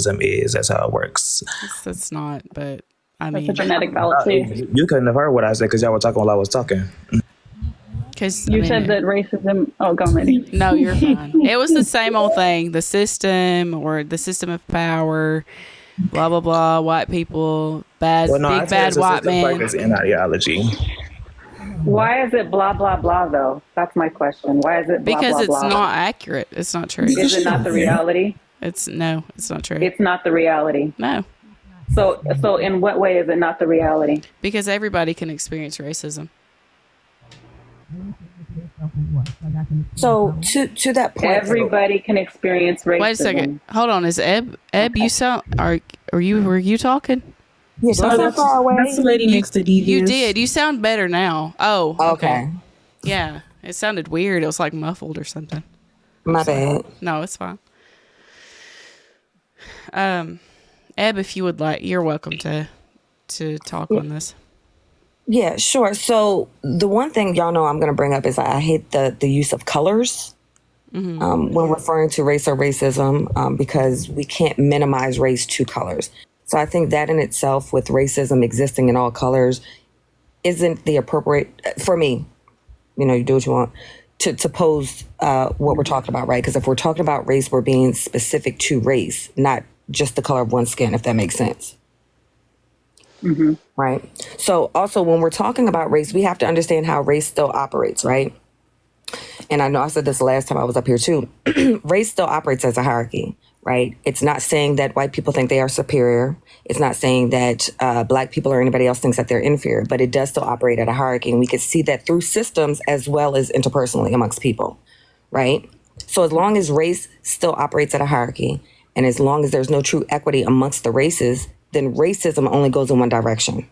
is. That's how it works. It's not, but I That's mean, a genetic fallacy. You couldn't have heard what I said because y'all were talking while I was talking. because You said that racism. Oh, go on, lady. No, you're fine. It was the same old thing. The system or the system of power, blah, blah, blah, white people, bad, Well, no, I big think bad it's a white system man. like this in ideology. Why is it blah, blah, blah, though? That's my question. Why is it blah, Because blah, it's blah? not accurate. It's not true. Is it not the reality? It's not true. It's not the reality. No, So in what way is it not the reality? because everybody can experience racism. So to that point, Everybody can experience racism. Wait a second. Hold on. Is Eb? You sound? Were you talking? yeah, so That's far away. That's the lady next to Devious. You did. You sound better now. Oh, Okay, Yeah, it sounded weird. It was like muffled or something. my bad. No, it's fine. Eb, if you would like, you're welcome to talk on this. Yeah, sure. So the one thing y'all know I'm going to bring up is I hate the use of colors when referring to race or racism because we can't minimize race to colors. So I think that in itself, with racism existing in all colors, isn't the appropriate for me. You know, you do what you want to pose what we're talking about, right? Because if we're talking about race, we're being specific to race, not just the color of one's skin, if that makes sense. Right. So also when we're talking about race, we have to understand how race still operates, right? And I know I said this last time I was up here too. Race still operates as a hierarchy, right? It's not saying that white people think they are superior. It's not saying that black people or anybody else thinks that they're inferior, but it does still operate at a hierarchy. And we can see that through systems as well as interpersonally amongst people, right? So as long as race still operates at a hierarchy and as long as there's no true equity amongst the races, then racism only goes in one direction.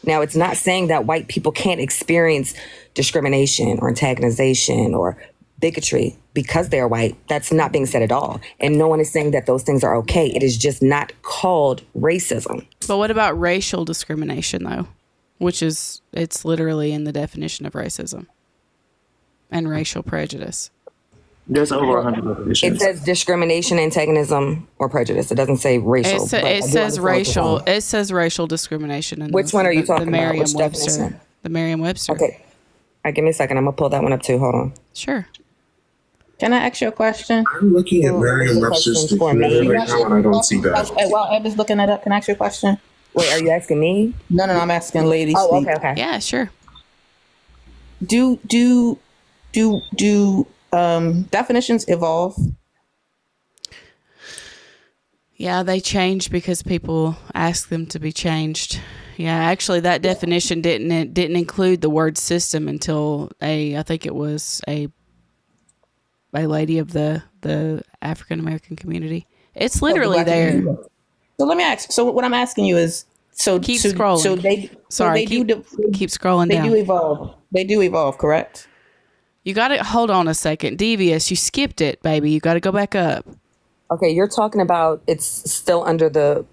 Now, it's not saying that white people can't experience discrimination or antagonization or bigotry because they're white. That's not being said at all. And no one is saying that those things are okay. It is just not called racism. But what about racial discrimination, though? It's literally in the definition of racism and racial prejudice. There's over 100 It definitions. says discrimination, antagonism, or prejudice. It doesn't say racial. It says racial. It says racial discrimination. In Which one are you talking the about? Which Merriam-Webster. definition? The Merriam-Webster. Okay. All right, give me a second. I'm going to pull that one up too. Hold on. Sure. Can I ask you a question? I'm looking at Merriam-Webster's dictionary right now, and I don't see that. While Eb is looking that up, can I ask you a question? Wait, are you asking me? No, I'm asking ladies. Oh, okay. Yeah, sure. Do definitions evolve? Yeah, they change because people ask them to be changed. Yeah, actually, that definition didn't include the word system until I think it was a lady of the African American community. It's literally there. So let me ask. So what I'm asking you is, Keep scrolling. So they keep scrolling They down. do evolve. They do evolve, correct? You got to hold on a second. Devious, you skipped it, baby. You got to go back up. Okay, you're talking about it's still under the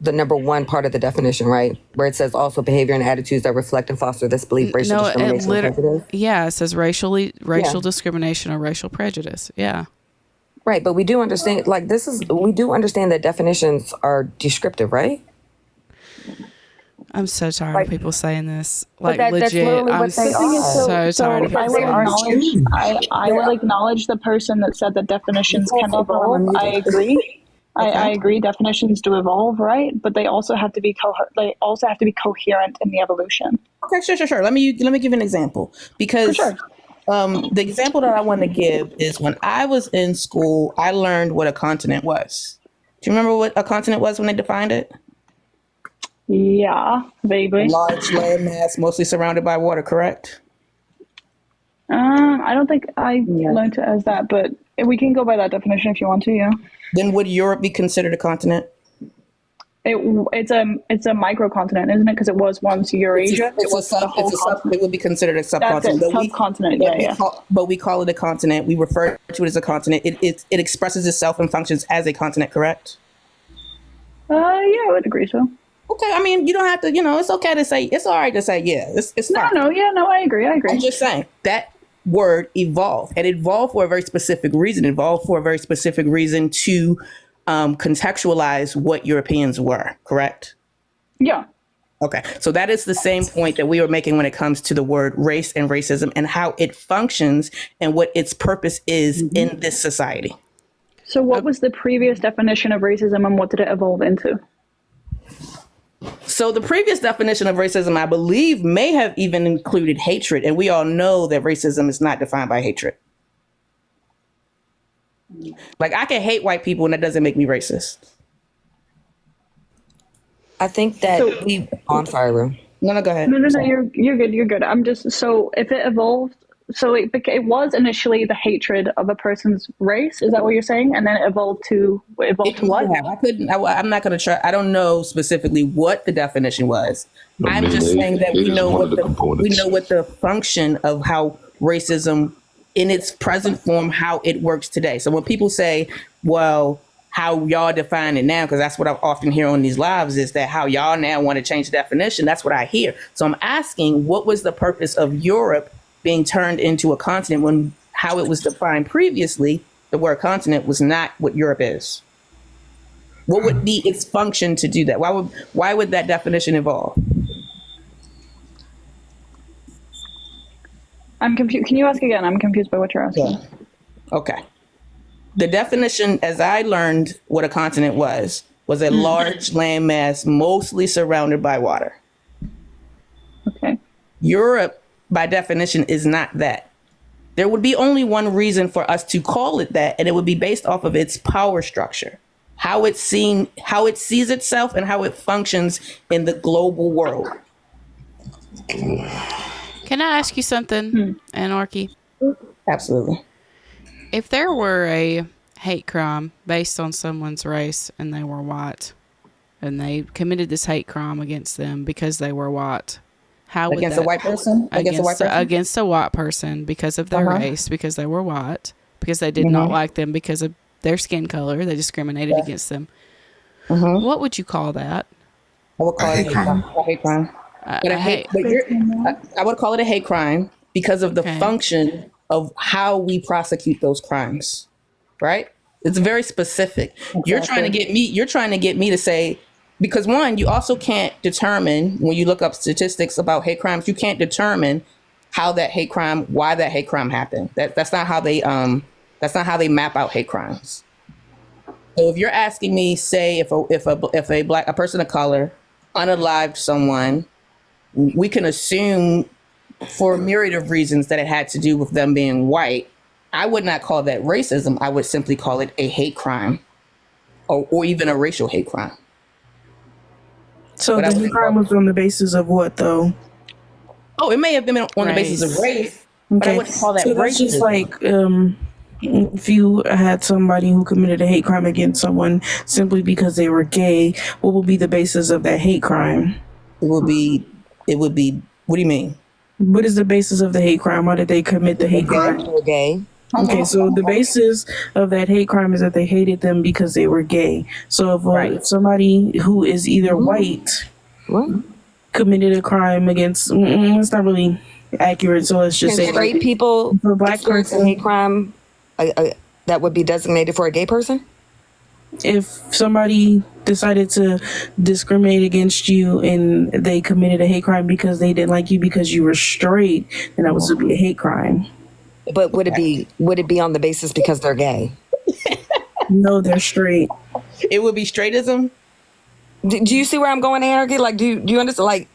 number one part of the definition, right? Where it says also behavior and attitudes that reflect and foster this belief, racial discrimination, and prejudice. Yeah, it says racial discrimination or racial prejudice. Yeah. Right, but we do understand, we do understand that definitions are descriptive, right? I'm so tired of people saying this. Like, that's legit, literally I'm what they so are. tired of I people would saying this. I will acknowledge the person that said that definitions can evolve. I agree. I agree. Definitions do evolve, right? But they also have to be coherent in the evolution. Okay, sure. Let me give you an example because For sure. The example that I want to give is when I was in school, I learned what a continent was. Do you remember what a continent was when they defined it? Yeah, vaguely. Large landmass, mostly surrounded by water, correct? I don't think I learned it as that, but we can go by that definition if you want to. Yeah. Then would Europe be considered a continent? It's a microcontinent, isn't it? Because it was once Eurasia. It would be considered a That's subcontinent. it. Subcontinent. Yeah. But we call it a continent. We refer to it as a continent. It expresses itself and functions as a continent, correct? Yeah, I would agree so. Okay, I mean, you don't have to, it's okay to say, it's all right to say, yeah, it's fine. No, I agree. I'm just saying, that word evolved, and it evolved for a very specific reason. It evolved for a very specific reason to contextualize what your opinions were, correct? Yeah. Okay, so that is the same point that we were making when it comes to the word race and racism and how it functions and what its purpose is in this society. So what was the previous definition of racism and what did it evolve into? So the previous definition of racism, I believe, may have even included hatred. And we all know that racism is not defined by hatred. Like, I can hate white people and that doesn't make me racist. I think that I'm sorry, Rue. No, go ahead. No, you're good. You're good. I'm just, so if it evolved, so it was initially the hatred of a person's race. Is that what you're saying? And then it evolved to what? I'm not going to try. I don't know specifically what the definition was. I'm just saying that we know what the function of how racism in its present form, how it works today. So when people say, well, how y'all define it now, because that's what I often hear on these lives, is that how y'all now want to change the definition. That's what I hear. So I'm asking, what was the purpose of Europe being turned into a continent when how it was defined previously, the word continent was not what Europe is? What would be its function to do that? Why would that definition evolve? I'm confused. Can you ask again? I'm confused by what you're asking. Yeah. Okay. The definition, as I learned what a continent was a large landmass mostly surrounded by water. Okay. Europe, by definition, is not that. There would be only one reason for us to call it that, and it would be based off of its power structure, how it sees itself, and how it functions in the global world. Can I ask you something, Anarchy? Absolutely. If there were a hate crime based on someone's race and they were white, and they committed this hate crime against them because they were white, how would against a white person? Against a white person because of their race, because they were white, because they did not like them because of their skin color, they discriminated against them. What would you call that? I would call it a hate crime. I would call it a hate crime because of the function of how we prosecute those crimes, right? It's very specific. Exactly. You're trying to get me to say, because one, you also can't determine when you look up statistics about hate crimes, you can't determine why that hate crime happened. That's not how they map out hate crimes. So if you're asking me, say, if a person of color unalived someone, we can assume for a myriad of reasons that it had to do with them being white. I would not call that racism. I would simply call it a hate crime or even a racial hate crime. So the hate crime was on the basis of what, though? Oh, it may have been on the basis of race, but I wouldn't call that racism. That's just like if you had somebody who committed a hate crime against someone simply because they were gay, what would be the basis of that hate crime? It would be, what do you mean? What is the basis of the hate crime? Why did they commit the hate crime? They were gay. Okay, so the basis of that hate crime is that they hated them because they were gay. So if somebody who is either white committed a crime against, it's not really accurate. So let's just say straight people for black person hate crime that would be designated for a gay person. If somebody decided to discriminate against you and they committed a hate crime because they didn't like you because you were straight, then that would still be a hate crime. But would it be on the basis because they're gay? No, they're straight. It would be straightism. Do you see where I'm going, Anarchy? Like, do you understand? Like,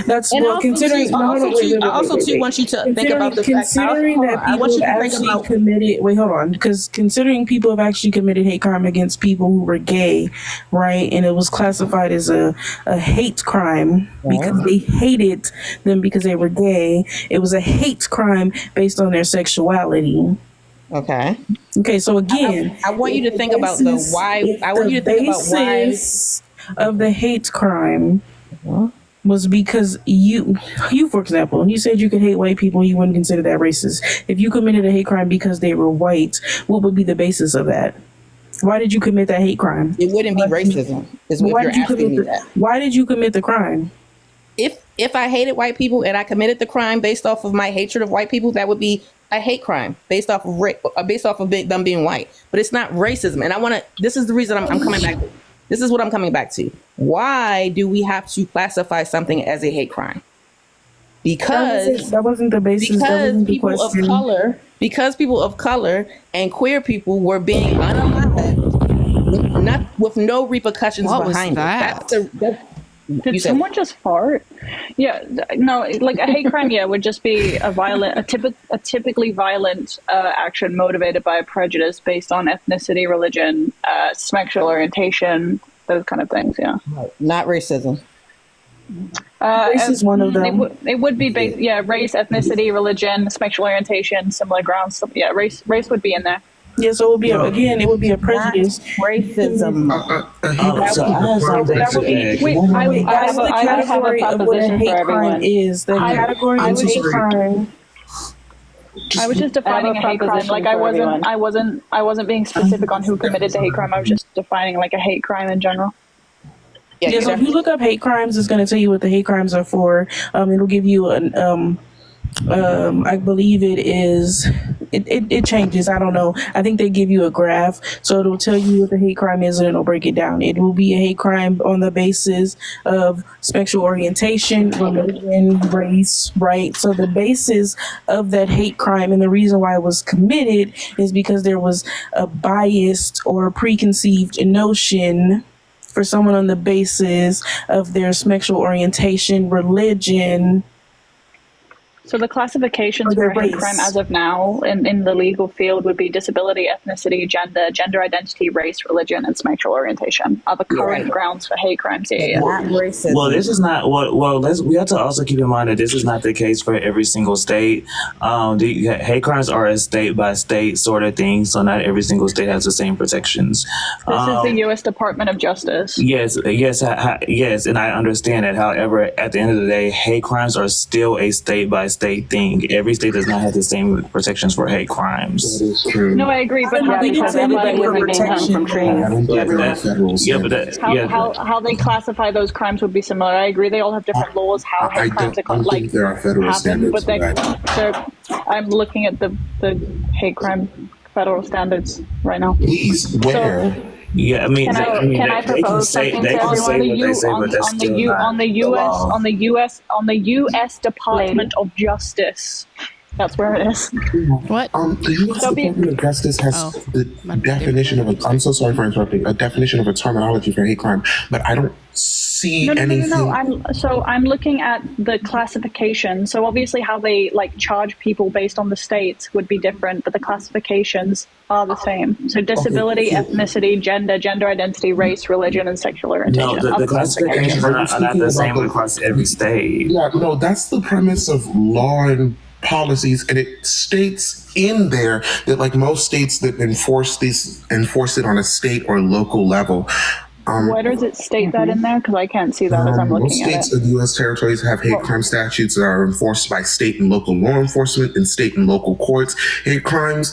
that's and well, also considering. I also want you to think about the fact. Considering that people actually committed. Wait, hold on. Because considering people have actually committed hate crime against people who were gay, right? And it was classified as a hate crime because they hated them because they were gay. It was a hate crime based on their sexuality. Okay. Okay. So again, I want you to think about the why. I want you to think about why of the hate crime. Was because you, for example, you said you could hate white people and you wouldn't consider that racist. If you committed a hate crime because they were white, what would be the basis of that? Why did you commit that hate crime? It wouldn't be racism. Why did you commit the crime? If I hated white people and I committed the crime based off of my hatred of white people, that would be a hate crime based off of them being white, but it's not racism. And this is the reason I'm coming back. This is what I'm coming back to. Why do we have to classify something as a hate crime? Because that wasn't the basis. Because people of color and queer people were being unalive, not with no repercussions behind it. Did someone just fart? Yeah, no, like a hate crime, would just be a typically violent action motivated by a prejudice based on ethnicity, religion, sexual orientation, those kind of things, Not racism. Race is one of them. It would be based, race, ethnicity, religion, sexual orientation, similar grounds. Race would be in there. Yeah, so it would be a prejudice. Racism. I have a proposition for everyone. Is the category of hate crime? I was just defining a hate crime. Like I wasn't being specific on who committed the hate crime. I was just defining like a hate crime in general. Yeah, so if you look up hate crimes, it's going to tell you what the hate crimes are for. It'll give you I believe it changes. I don't know. I think they give you a graph. So it'll tell you what the hate crime is and it'll break it down. It will be a hate crime on the basis of sexual orientation, religion, race, right? So the basis of that hate crime and the reason why it was committed is because there was a biased or preconceived notion for someone on the basis of their sexual orientation, religion. So the classifications for a hate crime as of now in the legal field would be disability, ethnicity, gender identity, race, religion, and sexual orientation are the current grounds for hate crimes. Well, this is not we have to also keep in mind that this is not the case for every single state. The hate crimes are a state by state sort of thing, so not every single state has the same protections. This is the U.S. Department of Justice. Yes, and I understand that. However, at the end of the day, hate crimes are still a state by state thing. Every state does not have the same protections for hate crimes. That is true. No, I agree, but how they how they classify those crimes would be similar. I agree, they all have different laws. How hate crimes don't think there are federal standards but for that. I'm looking at the hate crime federal standards right now. Please, where? Yeah, I mean, can I propose something to everyone? On the U.S. Department of Justice. That's where it is. What? The U.S. Department of Justice has the definition of I'm so sorry for interrupting. A definition of a terminology for hate crime, but I don't see anything. No. I'm looking at the classification. So obviously, how they charge people based on the states would be different, but the classifications are the same. So disability, ethnicity, gender identity, race, religion, and sexual orientation. No, the classifications are not the same across every state. Yeah, no, that's the premise of law and policies, and it states in there that most states that enforce it on a state or local level. Where does it state that in there? Because I can't see that as I'm looking at it. Most states and U.S. territories have hate crime statutes that are enforced by state and local law enforcement and state and local courts. Hate crimes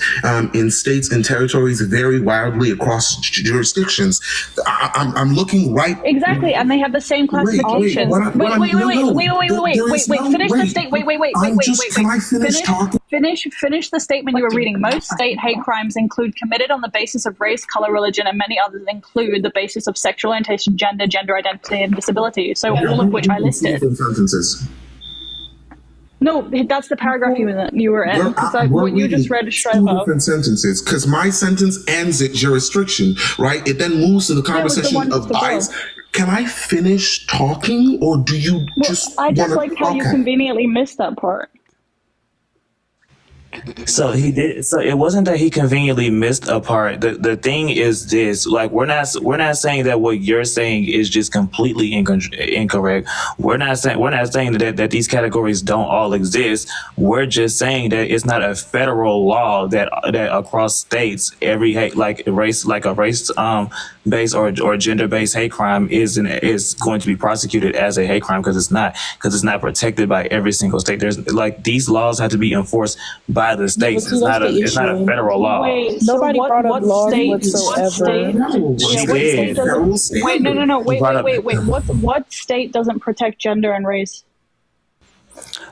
in states and territories vary wildly across jurisdictions. I'm looking right. Exactly, and they have the same classifications. Wait. Finish the state. Wait. Can I finish talking? Finish the statement you were reading. Most state hate crimes include committed on the basis of race, color, religion, and many others include the basis of sexual orientation, gender identity, and disability. So all of which I listed. No, that's the paragraph you were in. Because what you just read is two different sentences. Because my sentence ends at jurisdiction, right? It then moves to the conversation of bias. Can I finish talking, or do you just? I just like how you conveniently missed that part. So he did. So it wasn't that he conveniently missed a part. The thing is this: we're not saying that what you're saying is just completely incorrect. We're not saying that these categories don't all exist. We're just saying that it's not a federal law that across states every race based or gender based hate crime is going to be prosecuted as a hate crime because it's not protected by every single state. There's these laws have to be enforced by the states. It's not a federal law. Wait, nobody brought up laws whatsoever. Wait, no. Wait. What state doesn't protect gender and race?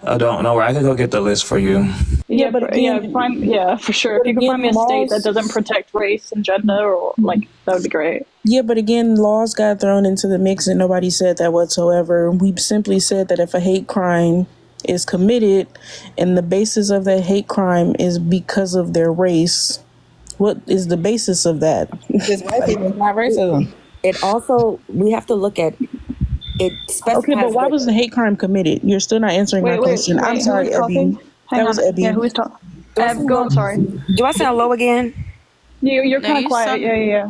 I don't know. I can go get the list for you. Yeah, but again, for sure. If you can find me a state that doesn't protect race and gender, or like, that would be great. Yeah, but again, laws got thrown into the mix and nobody said that whatsoever. We simply said that if a hate crime is committed and the basis of that hate crime is because of their race, what is the basis of that? Because white people is not racism. It also, we have to look at it. Okay, but why was the hate crime committed? You're still not answering my question. I'm sorry, Ebby. That was Ebby. Yeah, who is talking? Go on, sorry. Do I sound low again? You're kind of quiet. Yeah.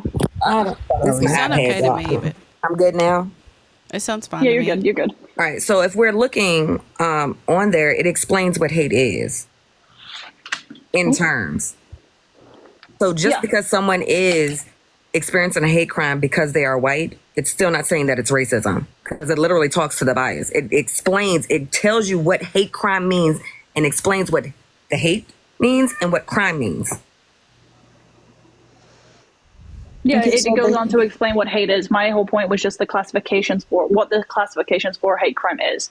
You sound okay to me, but I'm good now. it sounds fine. Yeah, to you're me. good. You're good. All right, so if we're looking on there, it explains what hate is in terms. So just because someone is experiencing a hate crime because they are white, it's still not saying that it's racism, because it literally talks to the bias. It explains, it tells you what hate crime means and explains what the hate means and what crime means. Yeah, Okay, it goes on to explain what hate is. My whole point was just the classifications for hate crime is.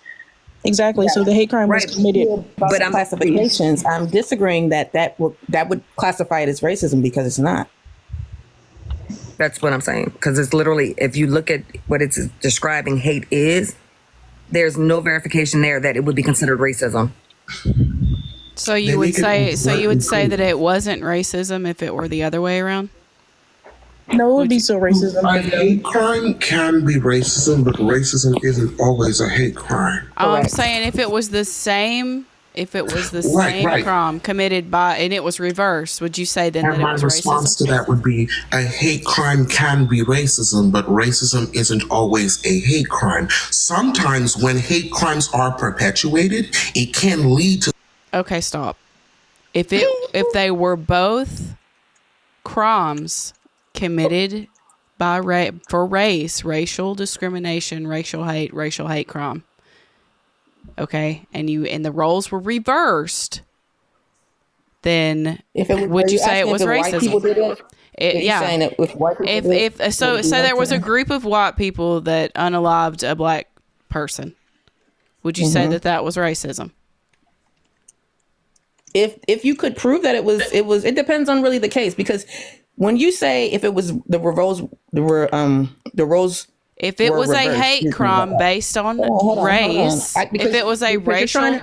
Exactly. So the hate crime was committed. But I'm classifications. I'm disagreeing that would classify it as racism, because it's not. That's what I'm saying. Because it's literally, if you look at what it's describing hate is, there's no verification there that it would be considered racism. So you would say that it wasn't racism if it were the other way around? No, it would be still racism. A hate crime can be racism, but racism isn't always a hate crime. I'm saying if it was the same crime committed by, and it was reversed, would you say then And that it my was response racism? to that would be a hate crime can be racism, but racism isn't always a hate crime. Sometimes when hate crimes are perpetuated, it can lead to... Okay, stop. If they were both crimes committed by for race, racial discrimination, racial hate crime. Okay, and the roles were reversed, then would you say it was racism? White people did it? Yeah. Saying it with white people So there was a group of white people that unalived a black person. Would you say that was racism? If you could prove that it was, it depends on really the case, because when you say if it was the roles if it was a hate crime based on race, if it was a racial,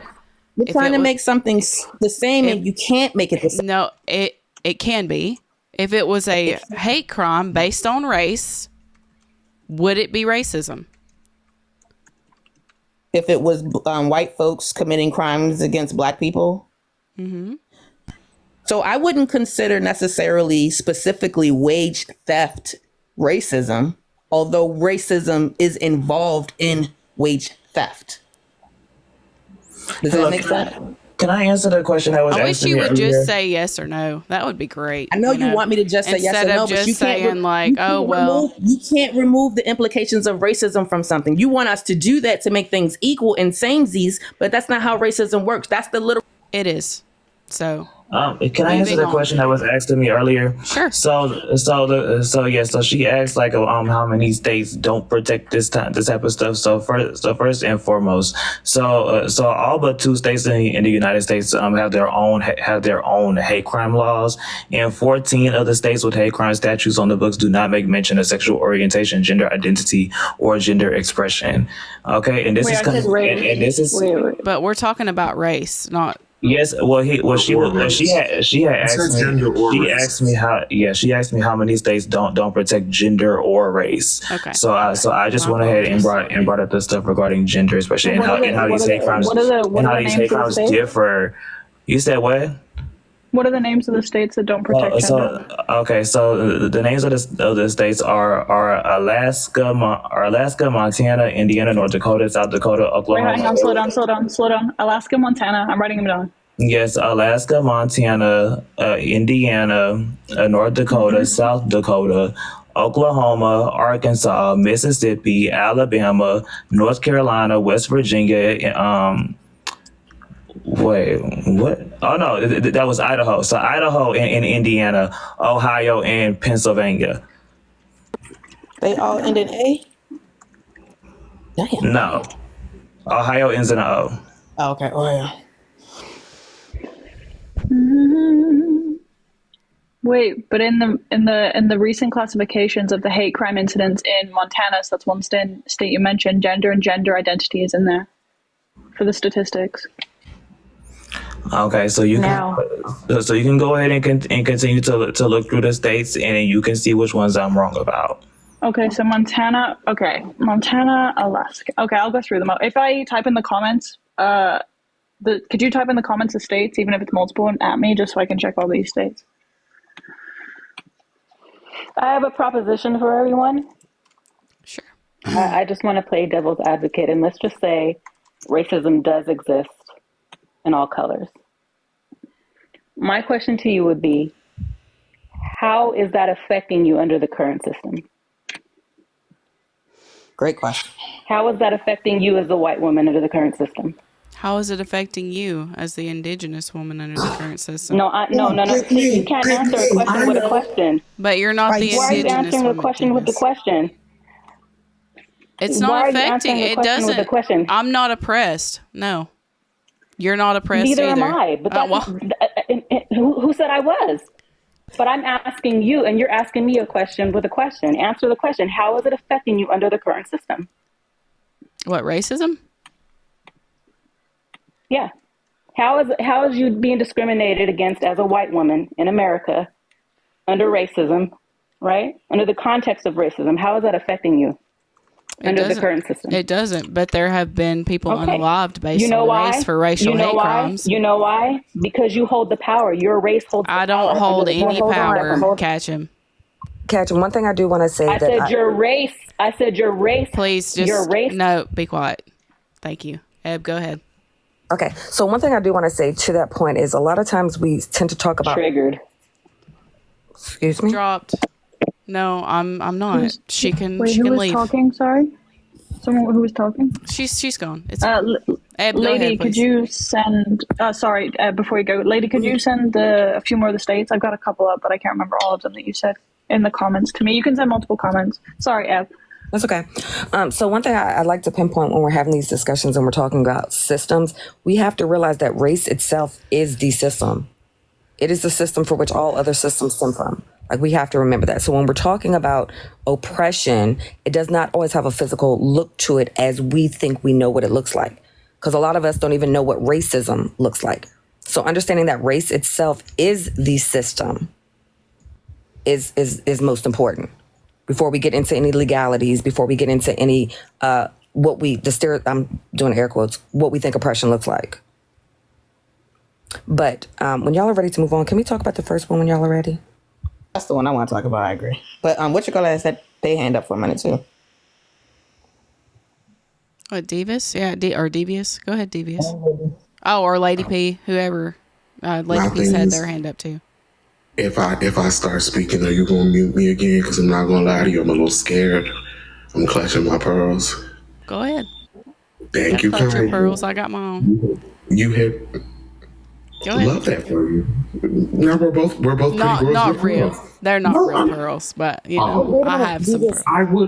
you're trying to make something the same, and you can't make it the same. No, it can be. If it was a hate crime based on race, would it be racism? If it was white folks committing crimes against black people. Mm-hmm. So I wouldn't consider necessarily specifically wage theft racism, although racism is involved in wage theft. Does that make sense? Can I answer the question that was asked? I wish you would just say yes or no. That would be great. I know you want me to just say yes or no, but you can't. You can't remove the implications of racism from something. You want us to do that to make things equal and samesies, but that's not how racism works. That's the literal. It is. So. Can I answer the question that was asked to me earlier? Sure. So she asked like how many states don't protect this type of stuff. So first and foremost, so all but 2 states in the United States have their own hate crime laws, and 14 other states with hate crime statutes on the books do not make mention of sexual orientation, gender identity, or gender expression. Okay, and this But we're talking about race, not. Yes, she asked me how many states don't protect gender or race. Okay. So I just went ahead and brought up the stuff regarding gender, especially and how these hate crimes differ. You said what? What are the names of the states that don't protect gender? So the names of the states are Alaska, Montana, Indiana, North Dakota, South Dakota, Oklahoma. Wait, hang on, slow down. Alaska, Montana. I'm writing them down. Yes, Alaska, Montana, Indiana, North Dakota, South Dakota, Oklahoma, Arkansas, Mississippi, Alabama, North Carolina, West Virginia, wait, what? Oh no, that was Idaho. So Idaho and Indiana, Ohio and Pennsylvania. They all end in A? Damn. No, Ohio ends in an O. Oh, okay. Oh yeah. Wait, but in the recent classifications of the hate crime incidents in Montana, so that's one state you mentioned, gender and gender identity is in there for the statistics. Okay, so you Now- can so you can go ahead and continue to look through the states, and then you can see which ones I'm wrong about. Okay, so Montana, Alaska. Okay, I'll go through them. If I type in the comments, could you type in the comments the states, even if it's multiple, and at me, just so I can check all these states? I have a proposition for everyone. Sure. I just want to play devil's advocate, and let's just say racism does exist in all colors. My question to you would be, how is that affecting you under the current system? Great question. How is that affecting you as a white woman under the current system? How is it affecting you as the indigenous woman under the current system? No. See, you can't answer a question with a question. But you're not the Why are you indigenous answering a woman. question with the question? It's Why not are you affecting. answering the It question with doesn't. the question? I'm not oppressed. No. You're not oppressed Neither either. am I. But who said I was? But I'm asking you, and you're asking me a question with a question. Answer the question. How is it affecting you under the current system? What, racism? Yeah. How is you being discriminated against as a white woman in America under racism, right? Under the context of racism, how is that affecting you under the current system? It doesn't, but there have been people unalived based on race for racial hate crimes. You know why? Because you hold the power. Your race holds the power. I don't hold any power. Catch him. One thing I do want to say I said your race. Please just, your race. No, be quiet. Thank you. Eb, go ahead. Okay, so one thing I do want to say to that point is a lot of times we tend to talk about... Triggered. Excuse me? Dropped. No, I'm not. She can leave. Who was talking? Sorry? Someone who was talking? She's gone. It's Eb, lady, ahead, could you send... sorry, before you go. Lady, could you send a few more of the states? I've got a couple up, but I can't remember all of them that you said in the comments to me. You can send multiple comments. Sorry, Eb. That's okay. So one thing I'd like to pinpoint when we're having these discussions and we're talking about systems, we have to realize that race itself is the system. It is the system for which all other systems stem from. Like, we have to remember that. So when we're talking about oppression, it does not always have a physical look to it as we think we know what it looks like. Because a lot of us don't even know what racism looks like. So understanding that race itself is the system is most important. Before we get into any legalities, before we get into any, I'm doing air quotes, what we think oppression looks like. But when y'all are ready to move on, can we talk about the first one when y'all are ready? That's the one I want to talk about. I agree. But what you call it? Said they hand up for a minute too. What, Devious? Yeah, or Devious. Go ahead, Devious. Oh, or Lady P, whoever. Lady P's had their hand up too. If I start speaking, are you going to mute me again? Because I'm not going to lie to you, I'm a little scared. I'm clutching my pearls. Go ahead. Thank you, clutch your Kai. pearls. I got my own. You hit. Go ahead. Love that for you. Now we're both pretty girls. Not real. They're not real pearls, but you know, I have some pearls.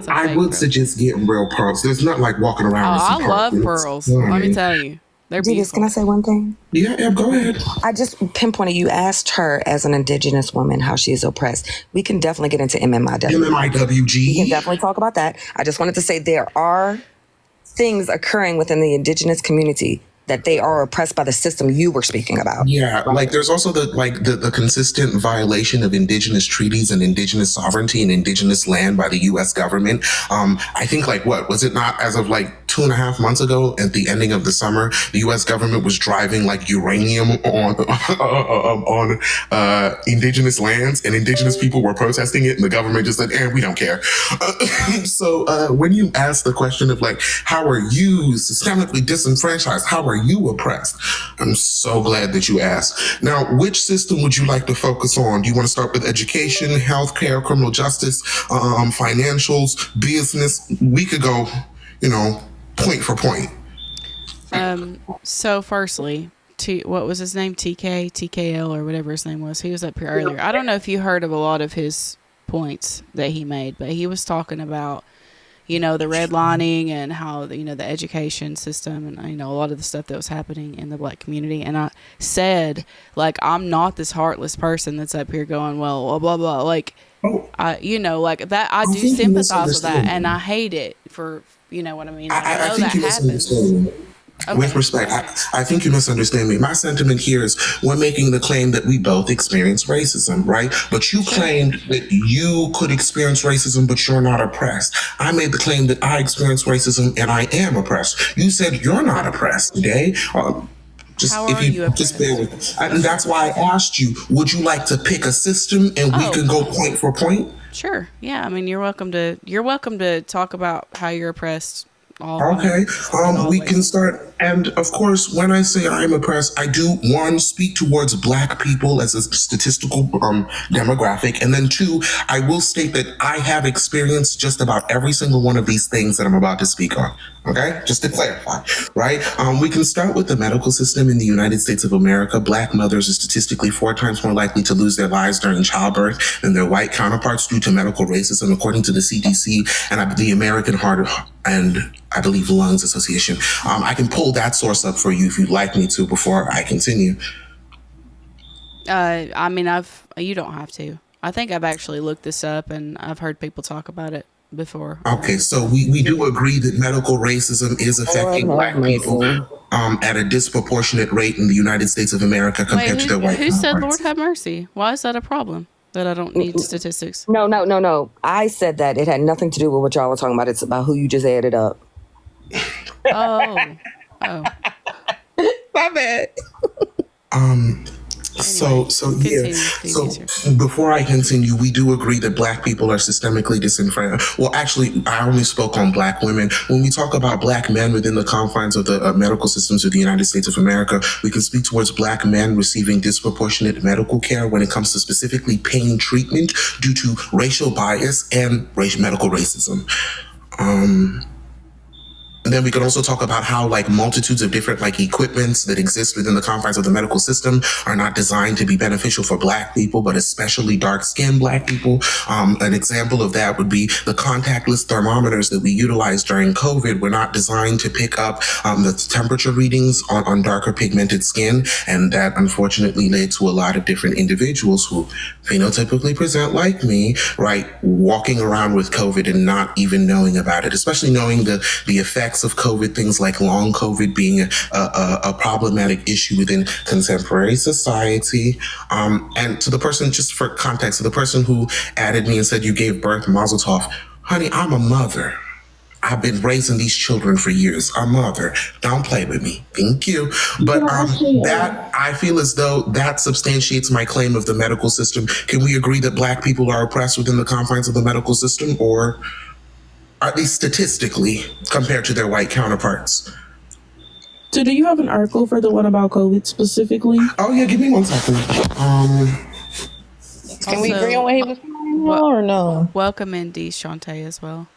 I would suggest getting real pearls. There's not like walking around. I love pearls. Let me tell you. They're beautiful. Can I say one thing? Yeah, go ahead. I just pinpointed, you asked her as an indigenous woman how she is oppressed. We can definitely get into MMIWG. We can definitely talk about that. I just wanted to say there are things occurring within the indigenous community that they are oppressed by the system you were speaking about. Yeah, like there's also the consistent violation of indigenous treaties and indigenous sovereignty and indigenous land by the U.S. government. I think what was it not as of 2.5 months ago at the ending of the summer, the U.S. government was driving uranium on indigenous lands, and indigenous people were protesting it, and the government just said, we don't care. So when you ask the question of how are you systemically disenfranchised? How are you oppressed? I'm so glad that you asked. Now, which system would you like to focus on? Do you want to start with education, healthcare, criminal justice, financials, business? We could go, point for point. So firstly, what was his name? TKL or whatever his name was. He was up here earlier. I don't know if you heard of a lot of his points that he made, but he was talking about the redlining and how the education system and a lot of the stuff that was happening in the Black community. And I said, like, I'm not this heartless person that's up here going, well, blah blah blah. Like, I like that. I do sympathize with that, and I hate it for what I mean. I know that happens. Okay. With respect, I think you misunderstand me. My sentiment here is we're making the claim that we both experience racism, right? But you claimed that you could experience racism, but you're not oppressed. I made the claim that I experience racism and I am oppressed. You said you're not oppressed today. How are you just bear with me. And that's why I asked you, would you like to pick a system and we can go point for point? Sure. Yeah. I mean, you're welcome to talk about how you're oppressed. Okay, we can start. And of course, when I say I'm oppressed, I do, one, speak towards Black people as a statistical demographic. And then two, I will state that I have experienced just about every single one of these things that I'm about to speak on. Okay, just to clarify, right? We can start with the medical system in the United States of America. Black mothers are statistically 4 times more likely to lose their lives during childbirth than their white counterparts due to medical racism, according to the CDC and the American Heart and I believe Lungs Association. I can pull that source up for you if you'd like me to before I continue. I mean, you don't have to. I think I've actually looked this up and I've heard people talk about it before. Okay, so we do agree that medical racism is affecting Black people at a disproportionate rate in the United States of America compared to their white counterparts. Who said Lord have mercy? Why is that a problem? That I don't need statistics? No. I said that it had nothing to do with what y'all were talking about. It's about who you just added up. Oh. My bad. So before I continue, we do agree that Black people are systemically disenfranchised. Well, actually, I only spoke on Black women. When we talk about Black men within the confines of the medical systems of the United States of America, we can speak towards Black men receiving disproportionate medical care when it comes to specifically pain treatment due to racial bias and medical racism. And then we could also talk about how multitudes of different equipments that exist within the confines of the medical system are not designed to be beneficial for Black people, but especially dark-skinned Black people. An example of that would be the contactless thermometers that we utilized during COVID were not designed to pick up the temperature readings on darker pigmented skin. And that unfortunately led to a lot of different individuals who phenotypically present like me, right, walking around with COVID and not even knowing about it, especially knowing the effects of COVID, things like long COVID being a problematic issue within contemporary society. And to the person, just for context, to the person who added me and said you gave birth, Mazel Tov, honey, I'm a mother. I've been raising these children for years. A mother. Don't play with me. Thank you. But that, I feel as though that substantiates my claim of the medical system. Can we agree that Black people are oppressed within the confines of the medical system, or at least statistically, compared to their white counterparts? So do you have an article for the one about COVID specifically? Oh, yeah, give me 1 second. Can we agree on what he was saying or no? Welcome in D. Shantae as well.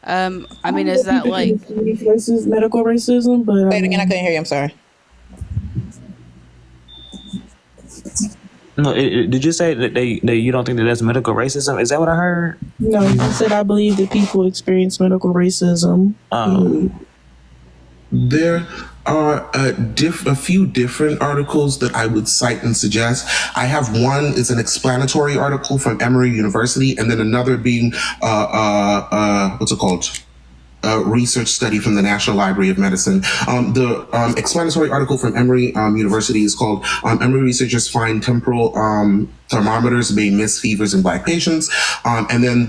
I mean, is that versus medical racism? But say it again, I couldn't hear you, I'm sorry. No, did you say that you don't think that that's medical racism? Is that what I heard? No, I said I believe that people experience medical racism. There are a few different articles that I would cite and suggest. I have one is an explanatory article from Emory University, and then another being what's it called? A research study from the National Library of Medicine. The explanatory article from Emory University is called Emory Researchers Find Temporal Thermometers May Miss Fevers in Black Patients. And then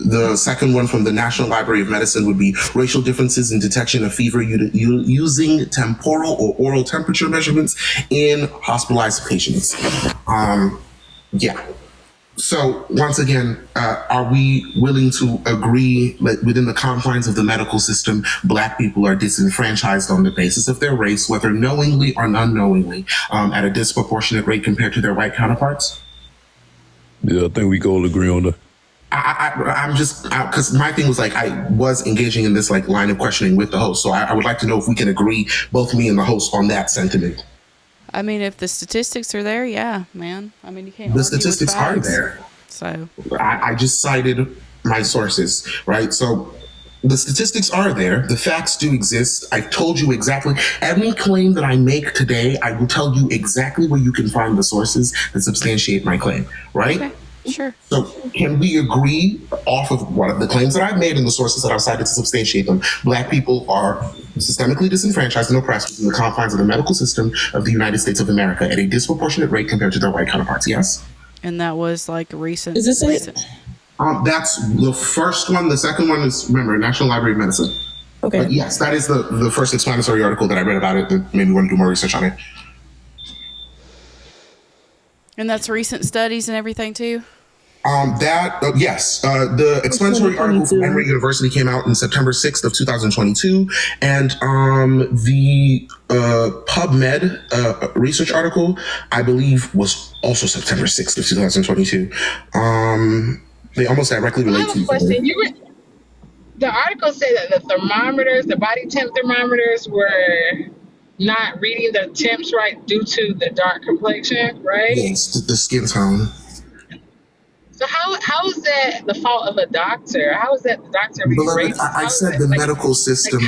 the second one from the National Library of Medicine would be Racial Differences in Detection of Fever Using Temporal or Oral Temperature Measurements in Hospitalized Patients. Yeah. So once again, are we willing to agree that within the confines of the medical system, Black people are disenfranchised on the basis of their race, whether knowingly or unknowingly, at a disproportionate rate compared to their white counterparts? Yeah, I think we can all agree on that. I'm just, because my thing was I was engaging in this line of questioning with the host. So I would like to know if we can agree, both me and the host, on that sentiment. I mean, if the statistics are there, yeah, man. I mean, you can't. The statistics are there. So I just cited my sources, right? So the statistics are there. The facts do exist. I've told you exactly. Any claim that I make today, I will tell you exactly where you can find the sources that substantiate my claim, right? Okay, sure. So can we agree off of what the claims that I've made and the sources that I've cited to substantiate them? Black people are systemically disenfranchised and oppressed within the confines of the medical system of the United States of America at a disproportionate rate compared to their white counterparts, yes? And that was like recent. Is this it? That's the first one. The second one is, remember, National Library of Medicine. Okay. But yes, that is the first explanatory article that I read about it that made me want to do more research on it. And that's recent studies and everything too? Yes, the explanatory article from Emory University came out in September 6th of 2022, and the PubMed research article, I believe, was also September 6th of 2022. They almost directly relate to each other. The article said that the thermometers, the body temp thermometers, were not reading the temps right due to the dark complexion, right? Yes, the skin tone. So how is that the fault of a doctor? How is that the doctor being Beloved, racist? I said the medical system.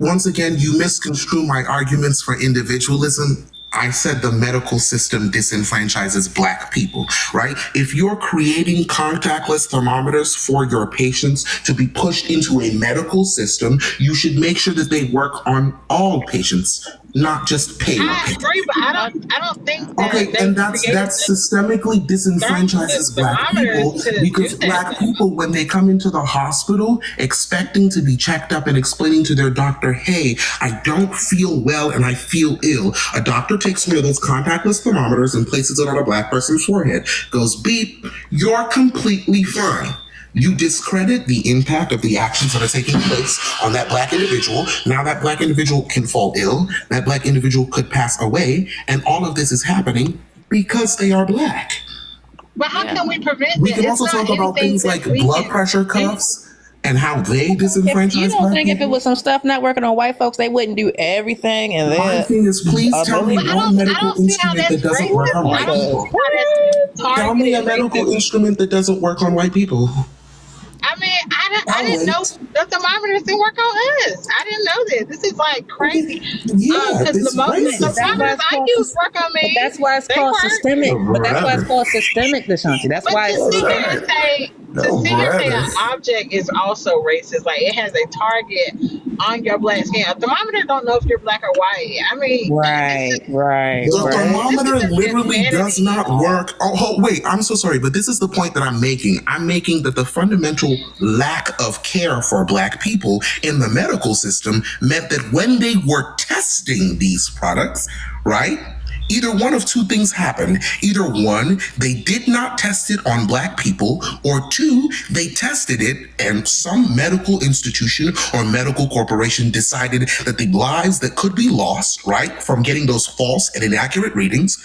Once again, you misconstrue my arguments for individualism. I said the medical system disenfranchises Black people, right? If you're creating contactless thermometers for your patients to be pushed into a medical system, you should make sure that they work on all patients, not just paid. I agree, but I don't think that. Okay, and that's systemically disenfranchises Black people, because Black people, when they come into the hospital expecting to be checked up and explaining to their doctor, hey, I don't feel well and I feel ill, a doctor takes one of those contactless thermometers and places it on a Black person's forehead, goes beep, you're completely fine. You discredit the impact of the actions that are taking place on that Black individual. Now that Black individual can fall ill, that Black individual could pass away, and all of this is happening because they are Black. But how can we prevent that? We can also talk about things like blood pressure cuffs and how they disenfranchise You don't Black think if people. it was some stuff not working on white folks, they wouldn't do everything? And My then thing is, please tell me one medical instrument that doesn't work on white people. Tell me a medical instrument that doesn't work on white people. I mean, I didn't know the thermometers didn't work on us. I didn't know this. This is like crazy. Yeah, Because it's the racist. thermometers I use work on me. But that's why it's called systemic. But that's why it's called systemic, Deshanti. That's why to sit here it's and say, an object is also racist. Like, it has a target on your Black skin. A thermometer don't know if you're Black or white. I mean, right. The thermometer literally does not work. Oh, wait, I'm so sorry, but this is the point that I'm making. I'm making that the fundamental lack of care for Black people in the medical system meant that when they were testing these products, right? Either one of two things happened. Either one, they did not test it on Black people, or two, they tested it and some medical institution or medical corporation decided that the lives that could be lost, right, from getting those false and inaccurate readings